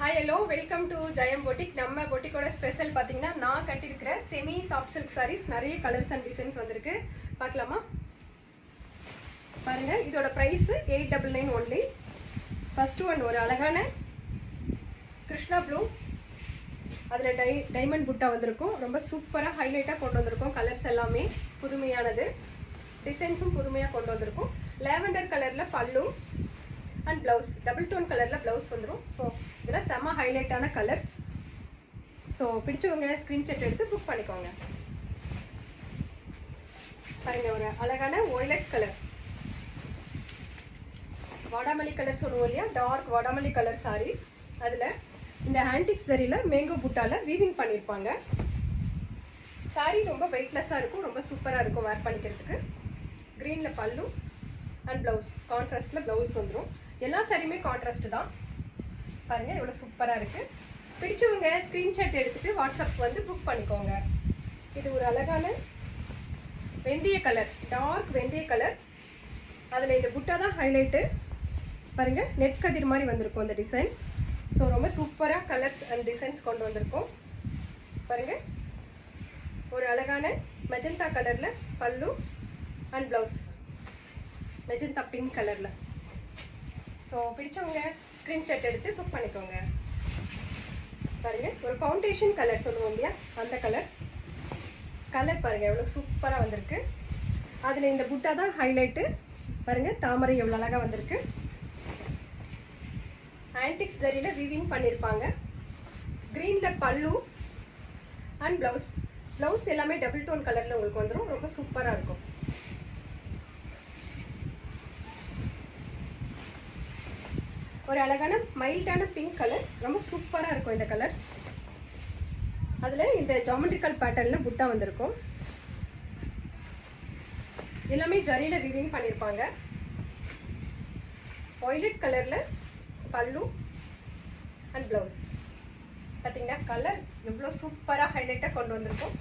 Hi hello welcome to Jayam boutique. நம்ம பொட்டிக்கோட special பார்த்தீங்கன்னா நான் கட்டியிருக்கிற செமி சாஃப்ட் சில்க் சாரீஸ். நிறைய கலர்ஸ் அண்ட் டிசைன்ஸ் வந்திருக்கு, பார்க்கலாமா? பாருங்க, இதோட ப்ரைஸ் 899 ஒன்லி. ஃபர்ஸ்ட் ஒன் ஒரு அழகான கிருஷ்ணா ப்ளூ, அதில் டைமண்ட் புட்டா வந்திருக்கும். ரொம்ப சூப்பராக ஹைலைட்டாக கொண்டு வந்திருக்கோம். கலர்ஸ் எல்லாமே புதுமையானது, டிசைன்ஸும் புதுமையாக கொண்டு வந்திருக்கும். லேவெண்டர் கலரில் பல்லு அண்ட் ப்ளவுஸ், டபுள் டோன் கலரில் ப்ளவுஸ் வந்துடும். ஸோ இதெல்லாம் செம்ம ஹைலைட்டான கலர்ஸ். ஸோ பிடிச்சவங்க ஸ்க்ரீன்ஷாட் எடுத்து புக் பண்ணிக்கோங்க. பாருங்க, ஒரு அழகான ஒய்லட் கலர், வாடாமல்லி கலர் சொல்லுவோம் இல்லையா, டார்க் வாடாமல்லி கலர் சாரி. அதில் இந்த ஆன்டிக் சரியில் மேங்கோ புட்டால வீவிங் பண்ணியிருப்பாங்க. சாரி ரொம்ப வெயிட்லெஸ்ஸாக இருக்கும், ரொம்ப சூப்பராக இருக்கும் வேர் பண்ணிக்கிறதுக்கு. க்ரீனில் பல்லு அண்ட் ப்ளவுஸ், கான்ட்ராஸ்டில் ப்ளவுஸ் வந்துடும். எல்லா சாரியுமே கான்ட்ராஸ்ட் தான். பாருங்கள் எவ்வளோ சூப்பராக இருக்குது. பிடிச்சவங்க ஸ்க்ரீன்ஷாட் எடுத்துகிட்டு வாட்ஸ்அப் வந்து புக் பண்ணிக்கோங்க. இது ஒரு அழகான வெந்தய கலர், டார்க் வெந்தய கலர். அதில் இந்த புட்டா தான் ஹைலைட்டு. பாருங்கள், நெட் கதிர் மாதிரி வந்திருக்கும் அந்த டிசைன். ஸோ ரொம்ப சூப்பராக கலர்ஸ் அண்ட் டிசைன்ஸ் கொண்டு வந்திருக்கோம். பாருங்கள், ஒரு அழகான மெஜந்தா கலரில் பல்லு அண்ட் ப்ளவுஸ், மெஜந்தா பிங்க் கலரில். ஸோ பிடிச்சவங்க ஸ்க்ரீன்ஷாட் எடுத்து புக் பண்ணிக்கோங்க. பாருங்கள், ஒரு ஃபவுண்டேஷன் கலர் சொல்லுவோம் இல்லையா, அந்த கலர் பாருங்கள் எவ்வளோ சூப்பராக வந்திருக்கு. அதில் இந்த புட்டா தான் ஹைலைட்டு. பாருங்கள், தாமரை எவ்வளோ அழகாக வந்திருக்கு. ஆன்டிக்ஸ் ஜரியில் வீவிங் பண்ணியிருப்பாங்க. க்ரீனில் பல்லு அண்ட் ப்ளவுஸ் எல்லாமே டபுள் டோன் கலரில் உங்களுக்கு வந்துடும். ரொம்ப சூப்பராக இருக்கும். ஒரு அழகான மைல்டான பிங்க் கலர், ரொம்ப சூப்பராக இருக்கும் இந்த கலர். அதில் இந்த ஜாமெட்ரிக்கல் பேட்டர்னில் புட்டா வந்திருக்கும். எல்லாமே ஜரியில் வீவிங் பண்ணியிருப்பாங்க. வாய்லட் கலரில் பல்லு அண்ட் ப்ளவுஸ். பார்த்தீங்கன்னா கலர் எவ்வளோ சூப்பராக ஹைலைட்டாக கொண்டு வந்திருக்கும்.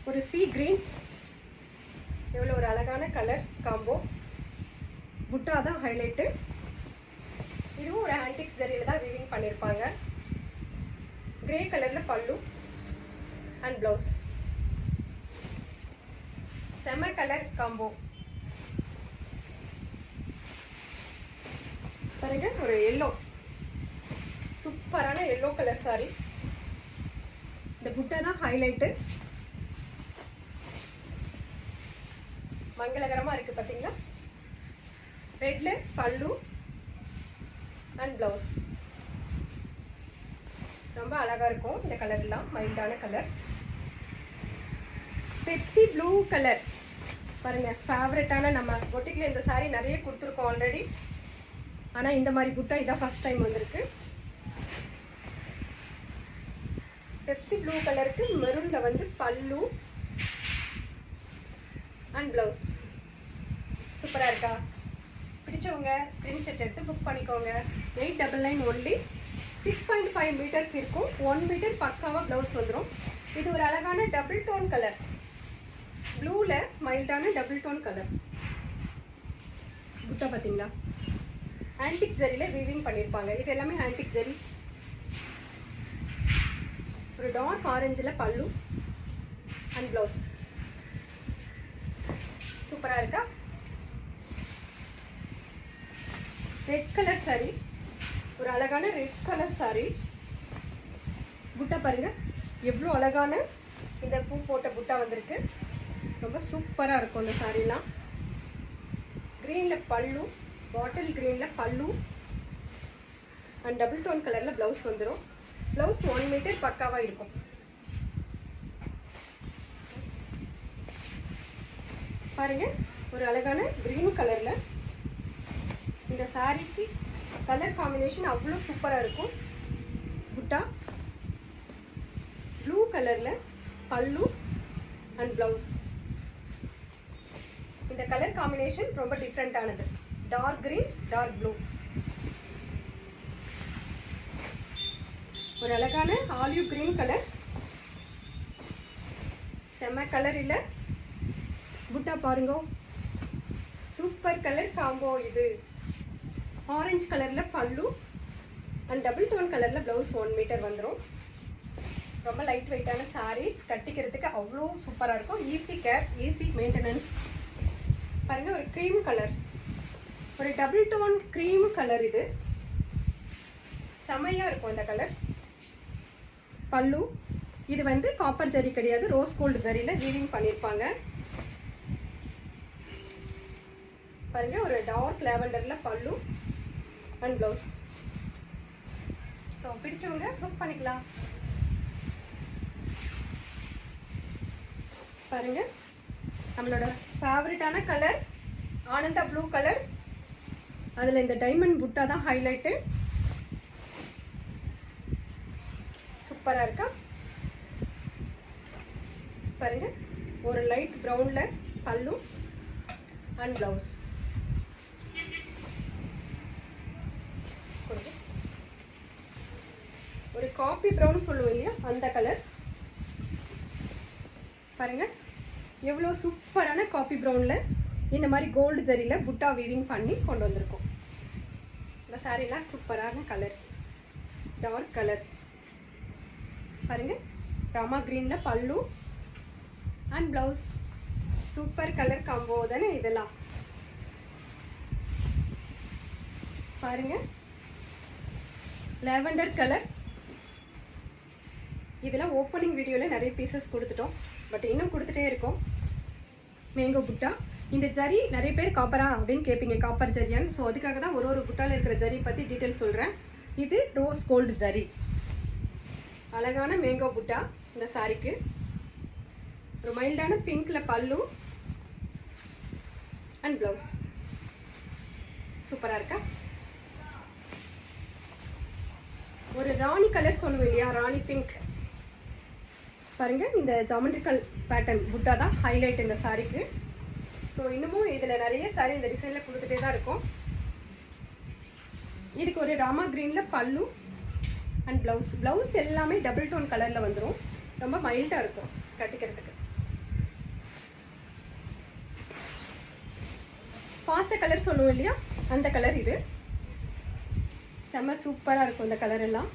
ஒரு சீ கிரீன், எவ்வளோ ஒரு அழகான கலர் காம்போ. புட்டா தான் ஹைலைட்டு. இதுவும் ஒரு ஆன்டிக்ஸ் ஜரியில் தான் வீவிங் பண்ணியிருப்பாங்க. கிரே கலரில் பல்லு அண்ட் ப்ளவுஸ், செம கலர் காம்போ. பாருங்க, ஒரு எல்லோ, சூப்பரான எல்லோ கலர் சாரி. இந்த புட்டா தான் ஹைலைட்டு. மங்களகரமா இருக்கு பார்த்தீங்களா. ரெட்ல பல்லு அண்ட் ப்ளவுஸ், ரொம்ப அழகா இருக்கும் இந்த கலர்லாம், மைல்டான கலர்ஸ். பெப்சி ப்ளூ கலர் பாருங்க, ஃபேவரட்டான. நம்ம பொட்டிக்கில் இந்த சாரி நிறைய கொடுத்துருக்கோம் ஆல்ரெடி. ஆனால் இந்த மாதிரி புட்டா இதான் ஃபர்ஸ்ட் டைம் வந்திருக்கு. பெப்சி ப்ளூ கலருக்கு மெரூன்ல வந்து பல்லு அண்ட் ப்ளவுஸ். சூப்பராக இருக்கா? பிடிச்சவங்க ஸ்க்ரீன்ஷாட் எடுத்து புக் பண்ணிக்கோங்க. 899 ஒன்லி. 6.5 மீட்டர்ஸ் இருக்கும். 1 மீட்டர் பக்காவாக ப்ளவுஸ் வந்துடும். இது ஒரு அழகான டபுள் டோன் கலர், ப்ளூவில் மைல்டான டபுள் டோன் கலர். புட்டா பார்த்தீங்களா, ஆன்டிக் ஜரியில் வீவிங் பண்ணியிருப்பாங்க. இது எல்லாமே ஆன்டிக் ஜரி. ஒரு டார்க் ஆரஞ்சில் பல்லு அண்ட் ப்ளவுஸ். சூப்பராக இருக்கா? ரெட் கலர் சாரி, ஒரு அழகான ரெட் கலர் சாரி. புட்டா பாருங்க எவ்வளோ அழகான இந்த பூ போட்ட புட்டா வந்திருக்கு. ரொம்ப சூப்பராக இருக்கும் இந்த சாரீலாம். க்ரீனில் பல்லு, பாட்டில் க்ரீனில் பல்லு அண்ட் டபுள் டோன் கலரில் ப்ளவுஸ் வந்துடும். ப்ளவுஸ் 1 மீட்டர் பக்காவாக இருக்கும். பாருங்க, ஒரு அழகான கிரீன் கலர்ல. இந்த சாரிக்கு கலர் காம்பினேஷன் அவ்வளோ சூப்பராக இருக்கும். புட்டா ப்ளூ கலர்ல பல்லு அண்ட் ப்ளவுஸ். இந்த கலர் காம்பினேஷன் ரொம்ப டிஃப்ரெண்டானது. Dark green, dark blue. ஒரு அழகான ஆலிவ் கிரீன் கலர், செம்ம கலர் இல்லை. புட்டா பாருங்க, சூப்பர் கலர் காம்போ இது. ஆரஞ்சு கலர்ல பல்லு அண்ட் டபுள் டோன் கலர்ல பிளவுஸ் 1 மீட்டர் வந்துடும். ரொம்ப லைட் வெயிட்டான சாரீஸ், கட்டிக்கிறதுக்கு அவ்வளோ சூப்பராக இருக்கும். Easy care, easy maintenance. பாருங்க, ஒரு க்ரீம் கலர், ஒரு டபுள் டோன் க்ரீம் கலர். இது செமையாக இருக்கும் இந்த கலர். பல்லு இது வந்து காப்பர் ஜரி கிடையாது, ரோஸ் கோல்டு ஜரியில் வீவிங் பண்ணியிருப்பாங்க. பாருங்க, ஒரு டார்க் லாவெண்டரில் பல்லு அண்ட் ப்ளவுஸ். ஸோ பிடிச்சவங்க புக் பண்ணிக்கலாம். பாருங்க, நம்மளோட ஃபேவரட்டான கலர் ஆனந்தா ப்ளூ கலர். அதில் இந்த டைமண்ட் புட்டா தான் ஹைலைட்டு. சூப்பராக இருக்கா பாருங்க. ஒரு லைட் ப்ரௌன்ல பல்லு அண்ட் பிளவுஸ். ஒரு காபி ப்ரௌன் சொல்லுவோம் இல்லையா, அந்த கலர். பாருங்க, எவ்வளோ சூப்பரான காபி ப்ரௌனில் இந்த மாதிரி கோல்டு ஜரியில் புட்டா வீவிங் பண்ணி கொண்டு வந்திருக்கோம். இந்த சாரீலாம் சூப்பரான கலர்ஸ், டார்க் கலர்ஸ். பாருங்க, ராமா கிரீனில் பல்லு and blouse. Super colour combo தானே இதெல்லாம். பாருங்க, லாவெண்டர் கலர். இதெல்லாம் ஓப்பனிங் வீடியோவில் நிறைய பீசஸ் கொடுத்துட்டோம், பட் இன்னும் கொடுத்துட்டே இருக்கோம். மேங்கோ புட்டா. இந்த ஜரி நிறைய பேர் காப்பரா அப்படின்னு கேட்பீங்க, காப்பர் ஜரியான்னு. ஸோ அதுக்காக தான் ஒரு புட்டாவில் இருக்கிற ஜரி பற்றி டீட்டெயில் சொல்கிறேன். இது ரோஸ் கோல்டு ஜரி. அழகான மேங்கோ புட்டா இந்த சாரிக்கு. ஒரு மைல்டான பிங்க்ல பல்லு அண்ட் ப்ளவுஸ். சூப்பராக இருக்கா. ஒரு ராணி கலர் சொல்லுவோம் இல்லையா, ராணி பிங்க். பாருங்க, இந்த ஜாமெட்ரிக்கல் பேட்டர்ன் புட்டா தான் ஹைலைட் இந்த சாரிக்கு. ஸோ இன்னமும் இதில் நிறைய சாரி இந்த டிசைனில் கொடுத்துட்டே தான் இருக்கும். இதுக்கு ஒரு ராமா கிரீனில் பல்லு அண்ட் ப்ளவுஸ். ப்ளவுஸ் எல்லாமே டபுள் டோன் கலரில் வந்துடும். ரொம்ப மைல்டாக இருக்கும் கட்டிக்கிறதுக்கு. பாச கலர் சொல்லுவோம் இல்லையா, அந்த கலர் இது. செம்ம சூப்பராக இருக்கும் இந்த கலர் எல்லாம்.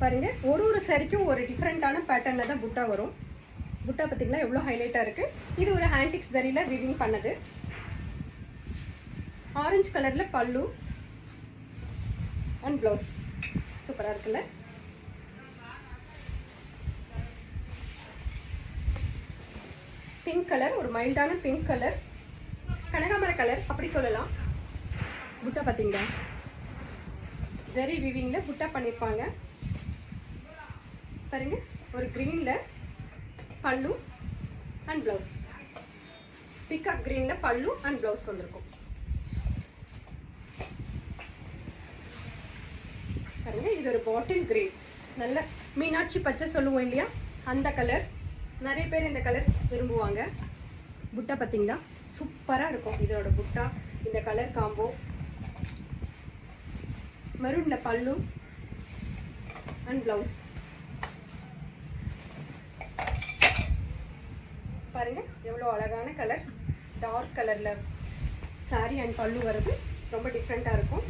பாருங்க, ஒரு சாரிக்கும் ஒரு டிஃப்ரெண்டான பேட்டர்ன்ல தான் புட்டா வரும். புட்டா பார்த்தீங்களா எவ்வளோ ஹைலைட்டாக இருக்கு. இது ஒரு ஹேண்டிக்ஸ் ஜரியில் வீவிங் பண்ணது. ஆரஞ்சு கலர்ல பல்லு அண்ட் ப்ளவுஸ். சூப்பராக இருக்குல்ல. பிங்க் கலர், ஒரு மைல்டான பிங்க் கலர், கனகாமர கலர் அப்படி சொல்லலாம். புட்டா பார்த்தீங்களா, ஜரி வீவிங்ல புட்டா பண்ணியிருப்பாங்க. பாருங்க, ஒரு கிரீன்ல பல்லு அண்ட் ப்ளவுஸ். பிகாக் கிரீன்ல பல்லு அண்ட் ப்ளவுஸ் வந்திருக்கும். பாருங்க, இது ஒரு பாட்டில் கிரீன், நல்ல மீனாட்சி பச்சை சொல்லுவோம் இல்லையா, அந்த கலர். நிறைய பேர் இந்த கலர் விரும்புவாங்க. புட்டா பார்த்தீங்களா சூப்பராக இருக்கும் இதோட புட்டா. இந்த கலர் காம்போ. மெரூன்ல பல்லு அண்ட் ப்ளவுஸ். பாருங்க, எவ்வளோ அழகான கலர். டார்க் கலர்ல சாரி அண்ட் பல்லு வருது. ரொம்ப டிஃப்ரெண்டா இருக்கும்.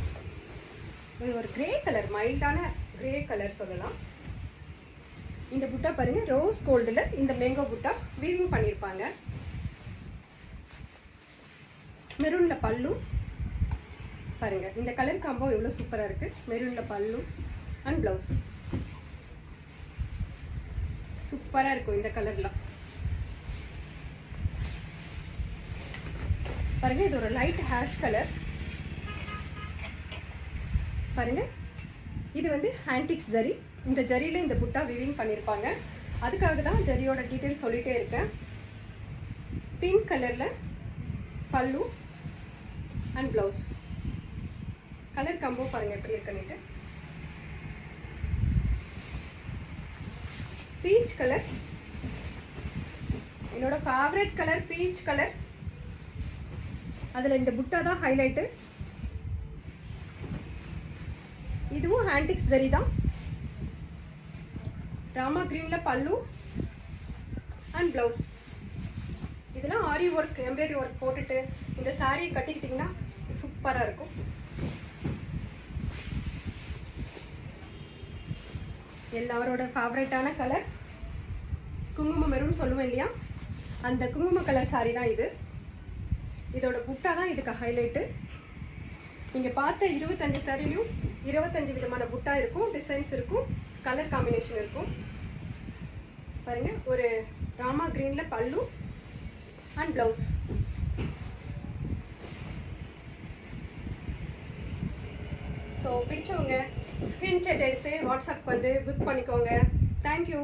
இது ஒரு கிரே கலர், மைல்டான கிரே கலர் சொல்லலாம். இந்த புட்டா பாருங்க, ரோஸ் கோல்டுல இந்த மேங்கோ புட்டா வீவிங் பண்ணியிருப்பாங்க. மெரூன்ல பல்லு. பாருங்க, இந்த கலர் காம்போ எவ்வளோ சூப்பரா இருக்கு. மெரூன்ல பல்லு அண்ட் ப்ளவுஸ். சூப்பரா இருக்கும் இந்த கலர்ல. பாருங்க, இது ஒரு லைட் ஹேஷ் கலர். பாருங்க, இது வந்து ஹேண்டிக்ஸ் ஜரி. இந்த ஜரியில இந்த புட்டா வீவிங் பண்ணியிருப்பாங்க. அதுக்காக தான் ஜரியோட டீட்டெயில் சொல்லிட்டே இருக்கேன். பிங்க் கலர்ல பல்லு அண்ட் ப்ளவுஸ். கலர் காம்போ பாருங்க எப்படி இருக்குன்னு. பீச் கலர், என்னோட ஃபேவரட் கலர் பீச் கலர். அதுல இந்த புட்டா தான் ஹைலைட். இதுவும் ஹேண்டிக்ஸ் ஜரி தான். ராமா கிரீன்ல பல்லு அண்ட் ப்ளவுஸ். இதெல்லாம் ஆரி ஒர்க் எம்ப்ராய்டரி ஒர்க் போட்டுட்டு இந்த சாரியை கட்டிக்கிட்டிங்கன்னா சூப்பராக இருக்கும். எல்லாரோட ஃபேவரட்டான கலர் குங்கும மெரூன் சொல்லுவேன் இல்லையா, அந்த குங்கும கலர் சாரி தான் இது. இதோட புட்டா தான் இதுக்கு ஹைலைட்டு. நீங்கள் பார்த்த 25 சாரிலையும் 25 விதமான புட்டா இருக்கும், டிசைன்ஸ் இருக்கும், கலர் காம்பினேஷன் இருக்கும். பாருங்க, ஒரு ராமா கிரீன்ல பல்லு அண்ட் பிளவுஸ். ஸோ பிடிச்சவங்க ஸ்க்ரீன்ஷாட் எடுத்து வாட்ஸ்அப் வந்து புக் பண்ணிக்கோங்க. தேங்க்யூ.